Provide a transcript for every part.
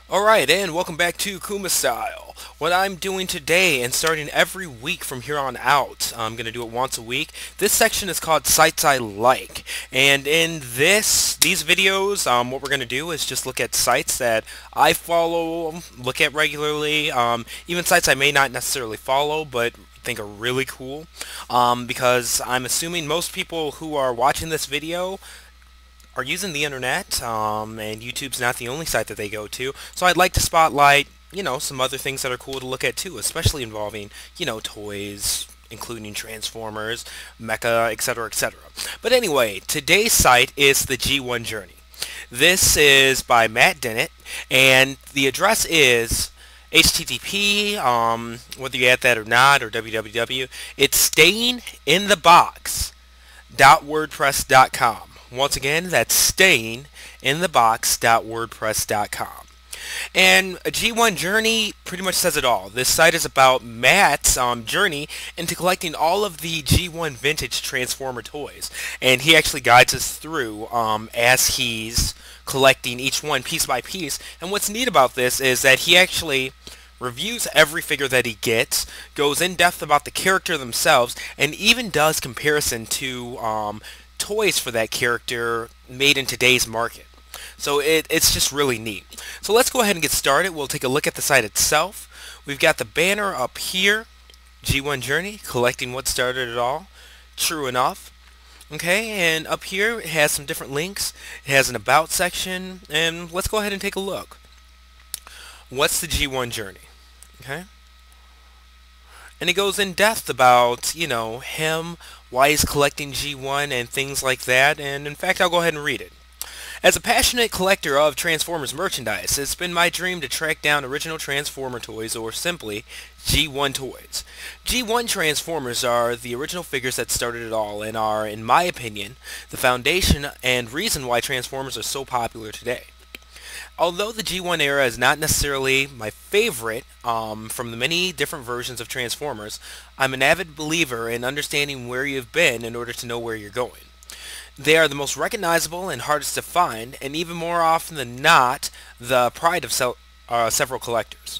Alright, and welcome back to Kuma Style. What I'm doing today, and starting every week from here on out, I'm going to do it once a week. This section is called Sites I Like. And in these videos, what we're going to do is just look at sites that I follow, look at regularly, even sites I may not necessarily follow, but think are really cool. Because I'm assuming most people who are watching this video are using the internet, and YouTube's not the only site that they go to. So I'd like to spotlight, some other things that are cool to look at too, especially involving, toys, including Transformers, Mecha, etc., etc. But anyway, today's site is the G1 Journey. This is by Matt Dennett, and the address is HTTP, whether you add that or not, or www. It's stayinthebox.wordpress.com. Once again, that's stayinthebox.wordpress.com. And a G1 Journey pretty much says it all. This site is about Matt's journey into collecting all of the G1 vintage Transformer toys. And he actually guides us through as he's collecting each one piece by piece. And what's neat about this is that he actually reviews every figure that he gets, goes in depth about the character themselves, and even does comparison to toys for that character made in today's market. So it's just really neat. So let's go ahead and get started. We'll take a look at the site itself. We've got the banner up here, G1 Journey, collecting what started it all. True enough. Okay, and up here it has some different links. It has an about section, and let's go ahead and take a look. What's the G1 Journey? Okay. And it goes in depth about, him, why he's collecting G1 and things like that. And in fact, I'll go ahead and read it. As a passionate collector of Transformers merchandise, it's been my dream to track down original Transformer toys, or simply G1 toys. G1 Transformers are the original figures that started it all and are, in my opinion, the foundation and reason why Transformers are so popular today. Although the G1 era is not necessarily my favorite from the many different versions of Transformers, I'm an avid believer in understanding where you've been in order to know where you're going. They are the most recognizable and hardest to find, and even more often than not, the pride of several collectors.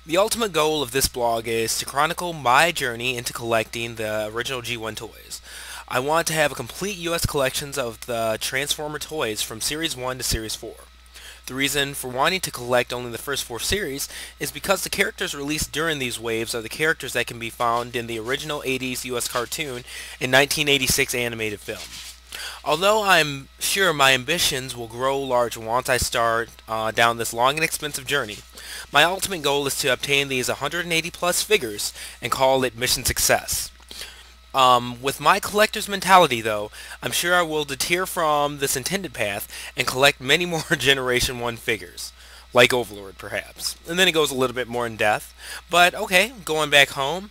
The ultimate goal of this blog is to chronicle my journey into collecting the original G1 toys. I want to have a complete US collections of the Transformer toys from Series 1 to Series 4. The reason for wanting to collect only the first 4 series is because the characters released during these waves are the characters that can be found in the original 80s US cartoon and 1986 animated film. Although I'm sure my ambitions will grow large once I start down this long and expensive journey, my ultimate goal is to obtain these 180 plus figures and call it mission success. With my collector's mentality, though, I'm sure I will deter from this intended path and collect many more Generation 1 figures, like Overlord, perhaps. And then it goes a little bit more in depth. But, okay, going back home.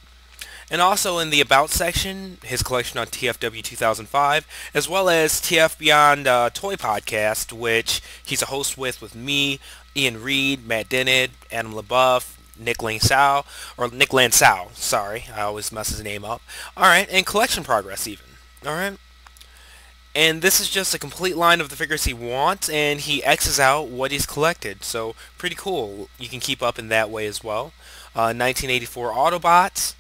And also in the About section, his collection on TFW 2005, as well as TF Beyond Toy Podcast, which he's a host with me, Ian Reed, Matt Dennett, Adam LaBeouf, Nick Lansau, sorry, I always mess his name up. Alright, and collection progress even. Alright. And this is just a complete line of the figures he wants, and he X's out what he's collected. So, pretty cool. You can keep up in that way as well. 1984 Autobots.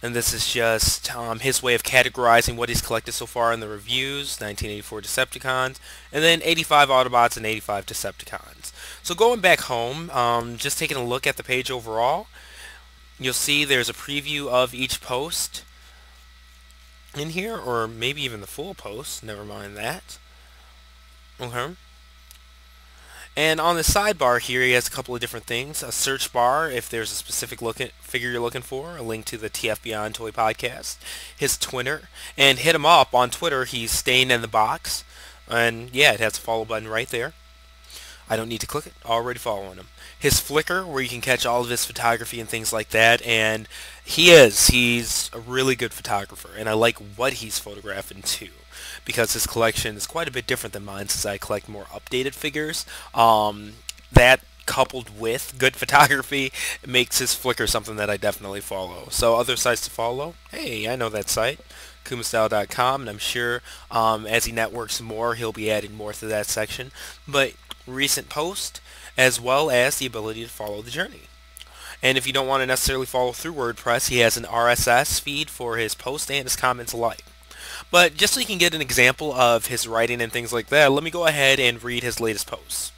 And this is just his way of categorizing what he's collected so far in the reviews. 1984 Decepticons, and then 85 Autobots and 85 Decepticons. So going back home, just taking a look at the page overall, you'll see there's a preview of each post in here, or maybe even the full post. Never mind that. Okay. And on the sidebar here, he has a couple of different things. A search bar if there's a specific figure you're looking for. A link to the TF Beyond Toy Podcast. His Twitter. And hit him up on Twitter. He's staying in the box. And yeah, it has a follow button right there. I don't need to click it. Already following him. His Flickr, where you can catch all of his photography and things like that. And he's a really good photographer. And I like what he's photographing too, because his collection is quite a bit different than mine, since I collect more updated figures. That coupled with good photography makes his Flickr something that I definitely follow. So other sites to follow, hey, I know that site, kumastyle.com, and I'm sure as he networks more, he'll be adding more to that section. But recent post, as well as the ability to follow the journey. And if you don't want to necessarily follow through WordPress, he has an RSS feed for his posts and his comments alike. But just so you can get an example of his writing and things like that, let me go ahead and read his latest posts.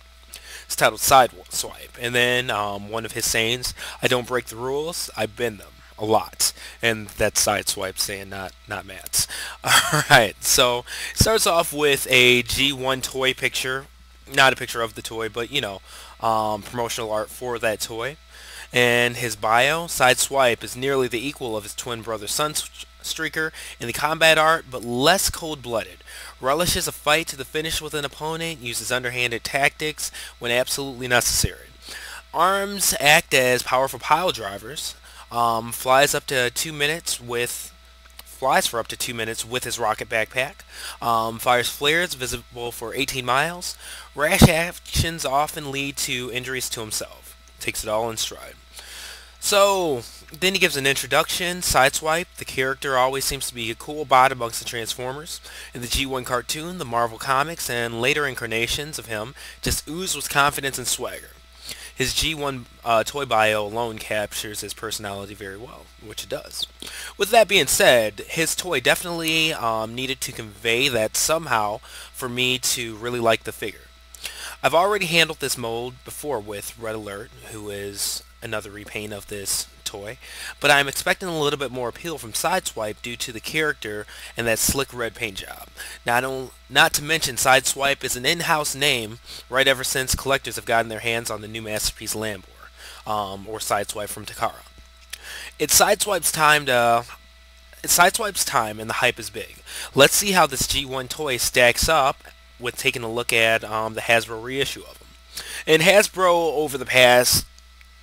It's titled Sideswipe, and then one of his sayings, I don't break the rules, I bend them a lot. And that's Sideswipe saying, not Matt's. Alright, so it starts off with a G1 toy picture. Not a picture of the toy, but, promotional art for that toy. And his bio, Sideswipe is nearly the equal of his twin brother Sunstreaker in the combat art, but less cold-blooded. Relishes a fight to the finish with an opponent, uses underhanded tactics when absolutely necessary. Arms act as powerful pile drivers. Flies for up to 2 minutes with his rocket backpack. Fires flares visible for 18 miles. Rash actions often lead to injuries to himself. Takes it all in stride. So, then he gives an introduction. Sideswipe, the character, always seems to be a cool bot amongst the Transformers. In the G1 cartoon, the Marvel comics, and later incarnations of him just ooze with confidence and swagger. His G1 toy bio alone captures his personality very well, which it does. With that being said, his toy definitely needed to convey that somehow for me to really like the figure. I've already handled this mold before with Red Alert, who is another repaint of this toy, but I'm expecting a little bit more appeal from Sideswipe due to the character and that slick red paint job. Not to mention Sideswipe is an in-house name right ever since collectors have gotten their hands on the new Masterpiece Lambor, or Sideswipe from Takara. It's Sideswipe's time and the hype is big. Let's see how this G1 toy stacks up with taking a look at the Hasbro reissue of them. And Hasbro over the past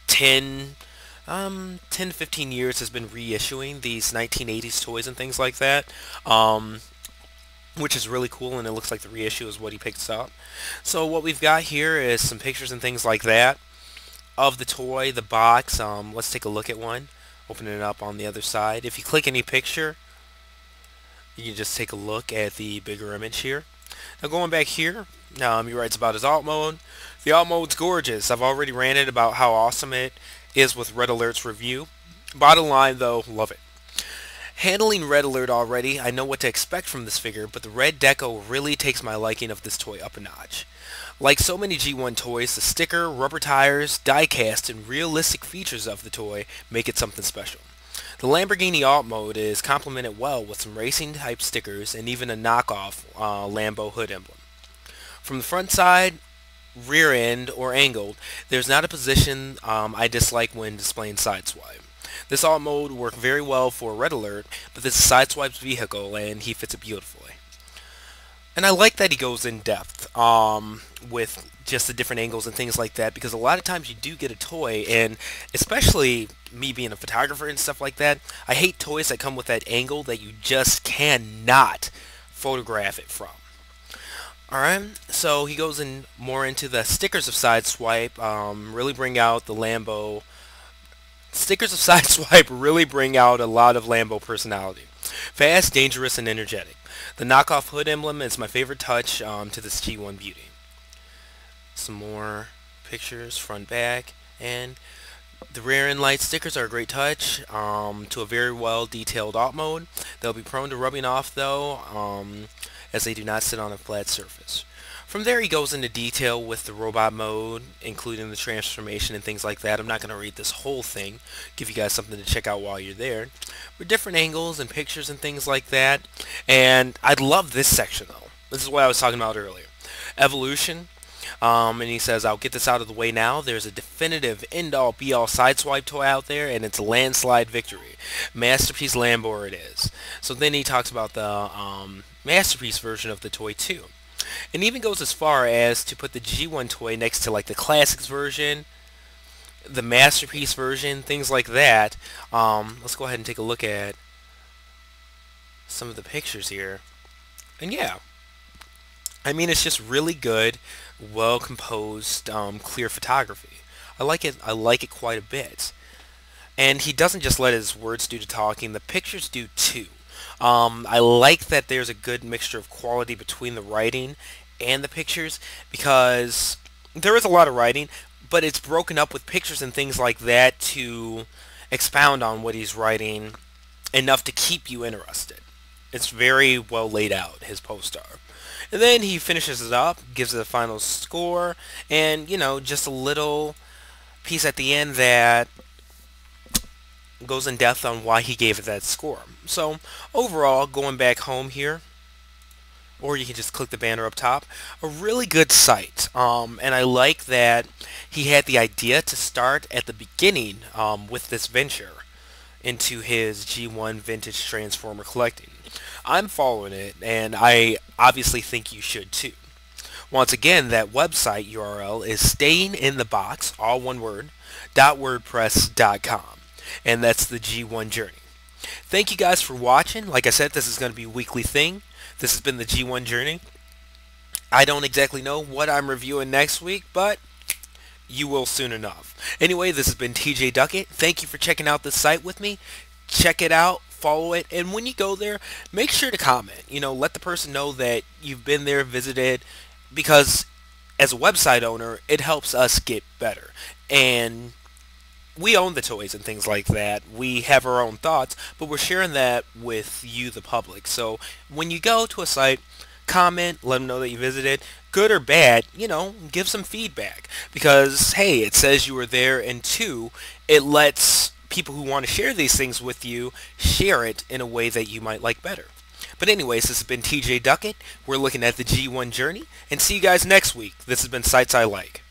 10 to 15 years has been reissuing these 1980s toys and things like that, which is really cool, and it looks like the reissue is what he picks up. So what we've got here is some pictures and things like that of the toy, the box. Let's take a look at one, opening it up on the other side. If you click any picture, you can just take a look at the bigger image here. Now going back here, he writes about his alt mode. The alt mode's gorgeous. I've already ranted about how awesome it is with Red Alert's review. Bottom line though, love it. Handling Red Alert already, I know what to expect from this figure, but the red deco really takes my liking of this toy up a notch. Like so many G1 toys, the sticker, rubber tires, die-cast, and realistic features of the toy make it something special. The Lamborghini alt mode is complemented well with some racing type stickers and even a knockoff Lambo hood emblem. From the front side, rear end, or angled, there's not a position I dislike when displaying Sideswipe. This alt mode worked very well for Red Alert, but this is Sideswipe's vehicle and he fits it beautifully. And I like that he goes in depth with just the different angles and things like that, because a lot of times you do get a toy, and especially me being a photographer and stuff like that, I hate toys that come with that angle that you just cannot photograph it from. Alright, so he goes in more into the stickers of Sideswipe, really bring out the Lambo. Stickers of Sideswipe really bring out a lot of Lambo personality. Fast, dangerous, and energetic. The knockoff hood emblem is my favorite touch to this G1 beauty. Some more pictures, front, back, and the rear end light stickers are a great touch to a very well detailed alt mode. They'll be prone to rubbing off though, as they do not sit on a flat surface. From there he goes into detail with the robot mode, including the transformation and things like that. I'm not going to read this whole thing, give you guys something to check out while you're there. With different angles and pictures and things like that. And I love this section though. This is what I was talking about earlier. Evolution. And he says, I'll get this out of the way now. There's a definitive end-all be-all Sideswipe toy out there, and it's a landslide victory. Masterpiece Lambor it is. So then he talks about the Masterpiece version of the toy too. And even goes as far as to put the G1 toy next to like the Classics version, the Masterpiece version, things like that. Let's go ahead and take a look at some of the pictures here. And yeah, I mean, it's just really good, well composed, clear photography. I like it quite a bit. And he doesn't just let his words do the talking, the pictures do too. I like that there's a good mixture of quality between the writing and the pictures, because there is a lot of writing, but it's broken up with pictures and things like that to expound on what he's writing enough to keep you interested. It's very well laid out, his posts are. And then he finishes it up, gives it a final score, and, just a little piece at the end that goes in depth on why he gave it that score. So, overall, going back home here, or you can just click the banner up top. A really good site, and I like that he had the idea to start at the beginning with this venture into his G1 vintage transformer collecting. I'm following it, and I obviously think you should too. Once again, that website URL is stayinginthebox, all one word, .wordpress.com, and that's the G1 journey. Thank you guys for watching. Like I said, this is going to be a weekly thing. This has been the G1 journey. I don't exactly know what I'm reviewing next week, but you will soon enough. Anyway, this has been TJ Duckett. Thank you for checking out this site with me. Check it out, follow it, and when you go there, make sure to comment. Let the person know that you've been there, visited, because as a website owner, it helps us get better. And we own the toys and things like that. We have our own thoughts, but we're sharing that with you, the public. So when you go to a site, comment, let them know that you visited, good or bad, give some feedback. Because, hey, it says you were there, and two, it lets people who want to share these things with you share it in a way that you might like better. But anyways, this has been TJ Duckett. We're looking at the G1 journey, and see you guys next week. This has been Sites I Like.